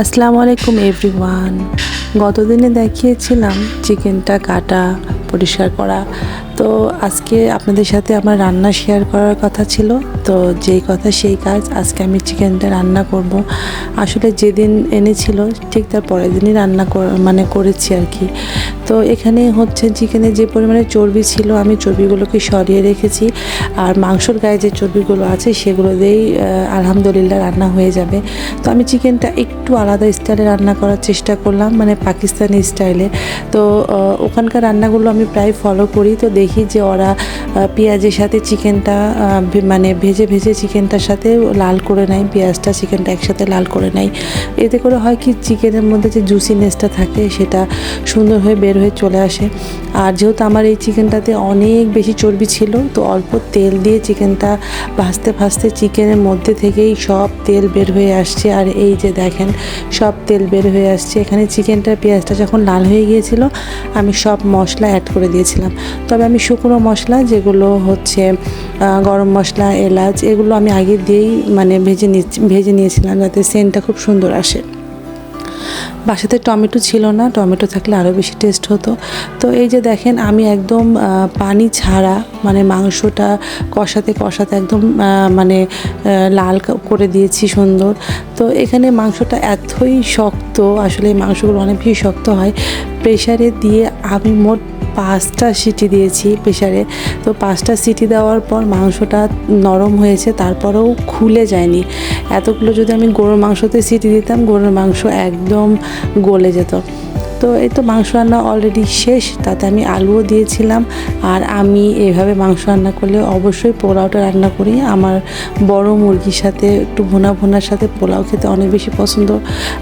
আসসালামু আলাইকুম এভরিওয়ান। গতদিনে দেখিয়েছিলাম চিকেনটা কাটা পরিষ্কার করা। তো আজকে আপনাদের সাথে আমার রান্না শেয়ার করার কথা ছিল, তো যেই কথা সেই কাজ। আজকে আমি চিকেনটা রান্না করব। আসলে যেদিন এনেছিল ঠিক তার পরের দিনই রান্না করেছি আর কি। তো এখানে হচ্ছে চিকেনে যে পরিমাণে চর্বি ছিল আমি চর্বিগুলোকে সরিয়ে রেখেছি, আর মাংসর গায়ে যে চর্বিগুলো আছে সেগুলো দিয়েই আলহামদুলিল্লাহ রান্না হয়ে যাবে। তো আমি চিকেনটা একটু আলাদা স্টাইলে রান্না করার চেষ্টা করলাম, মানে পাকিস্তানি স্টাইলে। তো ওখানকার রান্নাগুলো আমি প্রায় ফলো করি। তো দেখি যে ওরা পেঁয়াজের সাথে চিকেনটা মানে ভেজে ভেজে চিকেনটার সাথে লাল করে নেয়, পেঁয়াজটা চিকেনটা একসাথে লাল করে নেয়। এতে করে হয় কি, চিকেনের মধ্যে যে জুসিনেসটা থাকে সেটা সুন্দর হয়ে বের হয়ে চলে আসে। আর যেহেতু আমার এই চিকেনটাতে অনেক বেশি চর্বি ছিল, তো অল্প তেল দিয়ে চিকেনটা ভাজতে ভাজতে চিকেনের মধ্যে থেকেই সব তেল বের হয়ে আসছে। আর এই যে দেখেন, সব তেল বের হয়ে আসছে। এখানে চিকেনটা পেঁয়াজটা যখন লাল হয়ে গিয়েছিল আমি সব মশলা অ্যাড করে দিয়েছিলাম। তবে আমি শুকনো মশলা যেগুলো হচ্ছে গরম মশলা, এলাচ, এগুলো আমি আগে দিয়েই মানে ভেজে নিয়েছিলাম যাতে সেন্টটা খুব সুন্দর আসে। বাসাতে টমেটো ছিল না, টমেটো থাকলে আরও বেশি টেস্ট হতো। তো এই যে দেখেন, আমি একদম পানি ছাড়া মানে মাংসটা কষাতে কষাতে একদম মানে লাল করে দিয়েছি সুন্দর। তো এখানে মাংসটা এতই শক্ত, আসলে এই মাংসগুলো অনেক বেশি শক্ত হয়। প্রেশারে দিয়ে আমি মোট 5টা সিটি দিয়েছি প্রেশারে। তো 5টা সিটি দেওয়ার পর মাংসটা নরম হয়েছে, তারপরেও খুলে যায়নি। এতগুলো যদি আমি গরুর মাংসতে সিটি দিতাম, গরুর মাংস একদম গলে যেত। তো এই তো মাংস রান্না অলরেডি শেষ, তাতে আমি আলুও দিয়েছিলাম। আর আমি এইভাবে মাংস রান্না করলে অবশ্যই পোলাওটা রান্না করি। আমার বড় মুরগির সাথে একটু ভুনার সাথে পোলাও খেতে অনেক বেশি পছন্দ।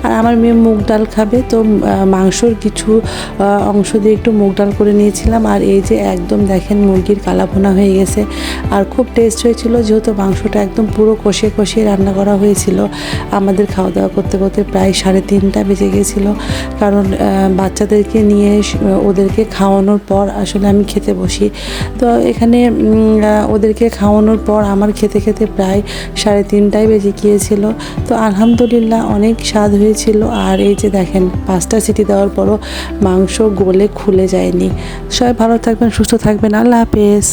আর আমার মেয়ে মুগ ডাল খাবে, তো মাংসর কিছু অংশ দিয়ে একটু মুগ ডাল করে নিয়েছিলাম। আর এই যে একদম দেখেন মুরগির কালা ভুনা হয়ে গেছে, আর খুব টেস্ট হয়েছিল। যেহেতু মাংসটা একদম পুরো কষিয়ে রান্না করা হয়েছিল, আমাদের খাওয়া দাওয়া করতে করতে প্রায় 3:30 বেজে গেছিলো। কারণ বাচ্চাদেরকে নিয়ে ওদেরকে খাওয়ানোর পর আসলে আমি খেতে বসি। তো এখানে ওদেরকে খাওয়ানোর পর আমার খেতে খেতে প্রায় 3:30 বেজে গিয়েছিল। তো আলহামদুলিল্লাহ অনেক স্বাদ হয়েছিল। আর এই যে দেখেন, 5টা সিটি দেওয়ার পরও মাংস গলে খুলে যায়নি। সবাই ভালো থাকবেন, সুস্থ থাকবেন। আল্লাহ হাফেজ।